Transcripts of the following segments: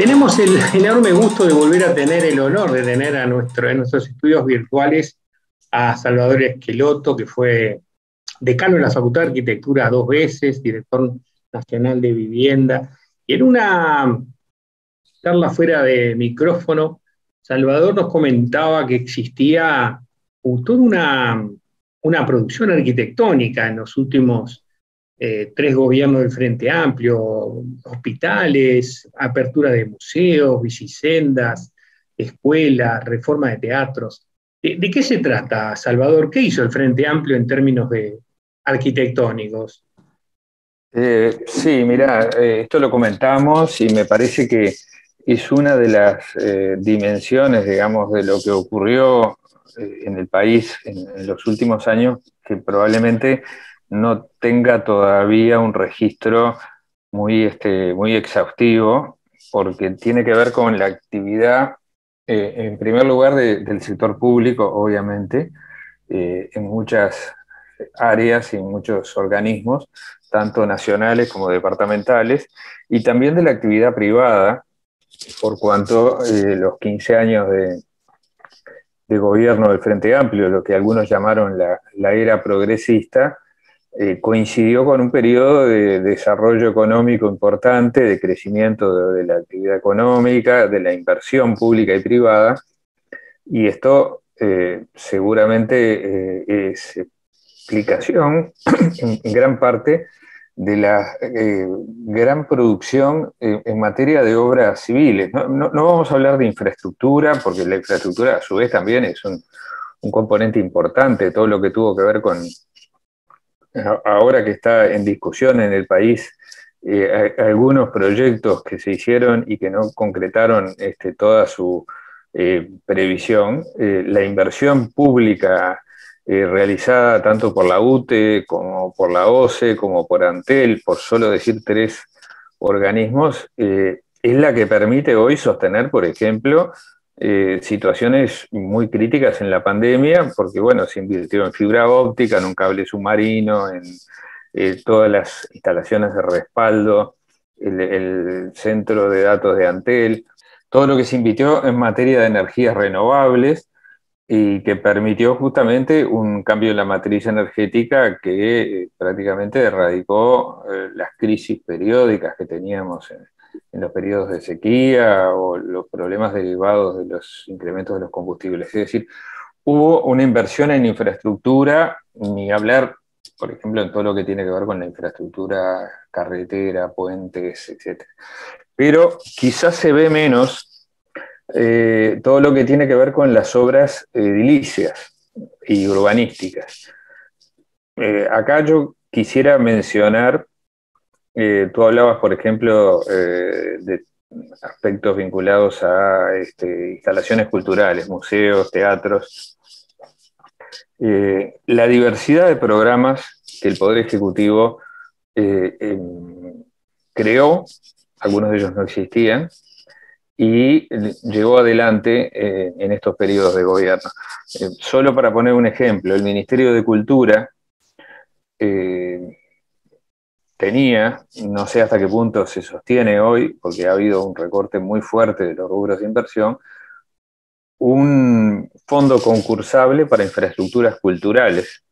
Tenemos el enorme gusto de volver a tener el honor de tener en nuestros estudios virtuales a Salvador Esqueloto, que fue decano de la Facultad de Arquitectura 2 veces, director nacional de vivienda. Y en una charla fuera de micrófono, Salvador nos comentaba que existía toda una producción arquitectónica en los últimos 3 gobiernos del Frente Amplio: hospitales, apertura de museos, bicisendas, escuelas, reforma de teatros. ¿De qué se trata, Salvador? ¿Qué hizo el Frente Amplio en términos arquitectónicos? Sí, mira, esto lo comentamos y me parece que es una de las dimensiones, digamos, de lo que ocurrió en el país en los últimos años, que probablemente no tenga todavía un registro muy exhaustivo, porque tiene que ver con la actividad, en primer lugar, del sector público, obviamente, en muchas áreas y en muchos organismos, tanto nacionales como departamentales, y también de la actividad privada, por cuanto los 15 años de gobierno del Frente Amplio, lo que algunos llamaron la era progresista, coincidió con un periodo de desarrollo económico importante, de crecimiento de la actividad económica, de la inversión pública y privada, y esto seguramente es explicación en gran parte de la gran producción en materia de obras civiles. No vamos a hablar de infraestructura, porque la infraestructura a su vez también es un componente importante de todo lo que tuvo que ver con, ahora que está en discusión en el país, algunos proyectos que se hicieron y que no concretaron toda su previsión. La inversión pública realizada tanto por la UTE como por la OCE como por Antel, por solo decir 3 organismos, es la que permite hoy sostener, por ejemplo, situaciones muy críticas en la pandemia, porque bueno, se invirtió en fibra óptica, en un cable submarino, en todas las instalaciones de respaldo, el centro de datos de Antel, todo lo que se invirtió en materia de energías renovables y que permitió justamente un cambio en la matriz energética que prácticamente erradicó las crisis periódicas que teníamos en los periodos de sequía o los problemas derivados de los incrementos de los combustibles. Es decir, hubo una inversión en infraestructura, ni hablar, por ejemplo, en todo lo que tiene que ver con la infraestructura carretera, puentes, etc. Pero quizás se ve menos todo lo que tiene que ver con las obras edilicias y urbanísticas. Acá yo quisiera mencionar, tú hablabas, por ejemplo, de aspectos vinculados a instalaciones culturales, museos, teatros. La diversidad de programas que el Poder Ejecutivo creó, algunos de ellos no existían, y llevó adelante en estos periodos de gobierno. Solo para poner un ejemplo, el Ministerio de Cultura tenía, no sé hasta qué punto se sostiene hoy, porque ha habido un recorte muy fuerte de los rubros de inversión, un fondo concursable para infraestructuras culturales,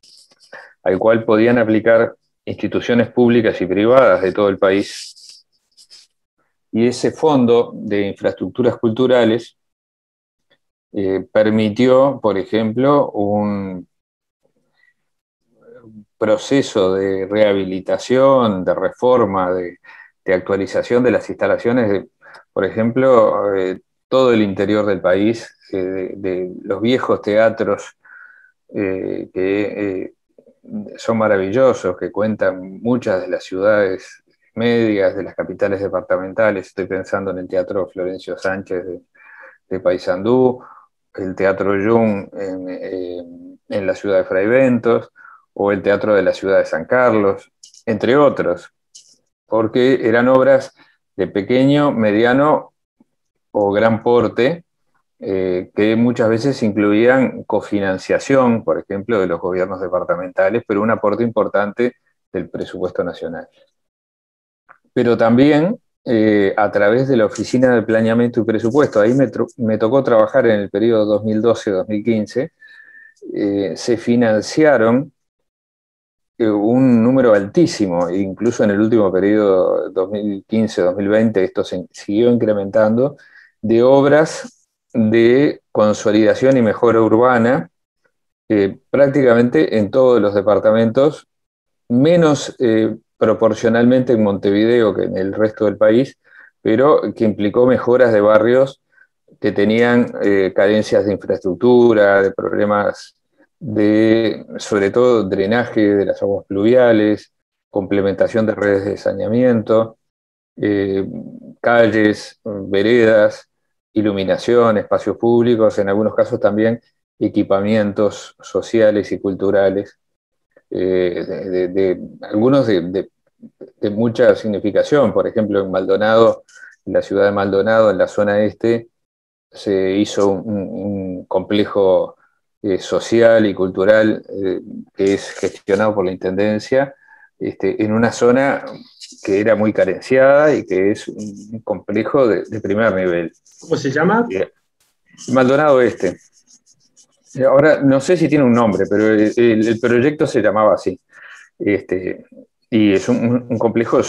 al cual podían aplicar instituciones públicas y privadas de todo el país. Y ese fondo de infraestructuras culturales permitió, por ejemplo, un proceso de rehabilitación, de reforma, de actualización de las instalaciones de, por ejemplo, todo el interior del país, de los viejos teatros que son maravillosos, que cuentan muchas de las ciudades medias, de las capitales departamentales. Estoy pensando en el Teatro Florencio Sánchez de Paysandú, el Teatro Jung en la ciudad de Fray Bentos, o el Teatro de la ciudad de San Carlos, entre otros, porque eran obras de pequeño, mediano o gran porte, que muchas veces incluían cofinanciación, por ejemplo, de los gobiernos departamentales, pero un aporte importante del presupuesto nacional. Pero también a través de la Oficina de Planeamiento y Presupuesto. Ahí me tocó trabajar en el periodo 2012-2015. Se financiaron un número altísimo, incluso en el último periodo 2015-2020, esto se siguió incrementando, de obras de consolidación y mejora urbana, prácticamente en todos los departamentos, menos proporcionalmente en Montevideo que en el resto del país, pero que implicó mejoras de barrios que tenían carencias de infraestructura, de problemas de, sobre todo, drenaje de las aguas pluviales, complementación de redes de saneamiento, eh, calles, veredas, iluminación, espacios públicos, en algunos casos también equipamientos sociales y culturales, algunos de mucha significación. Por ejemplo, en Maldonado, en la ciudad de Maldonado, en la zona este, se hizo un complejo social y cultural que es gestionado por la Intendencia, en una zona que era muy carenciada y que es un complejo de primer nivel. ¿Cómo se llama? Maldonado Este. Ahora, no sé si tiene un nombre, pero el proyecto se llamaba así. Este, y es un complejo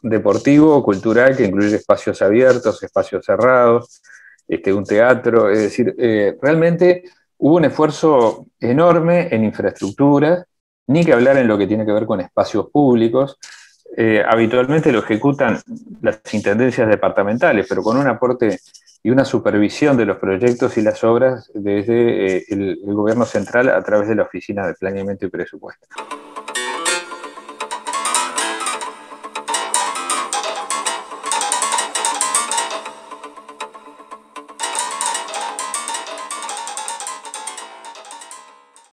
deportivo, cultural, que incluye espacios abiertos, espacios cerrados, un teatro. Es decir, realmente hubo un esfuerzo enorme en infraestructuras, ni que hablar en lo que tiene que ver con espacios públicos. Habitualmente lo ejecutan las intendencias departamentales, pero con un aporte y una supervisión de los proyectos y las obras desde el gobierno central a través de la Oficina de Planeamiento y Presupuesto.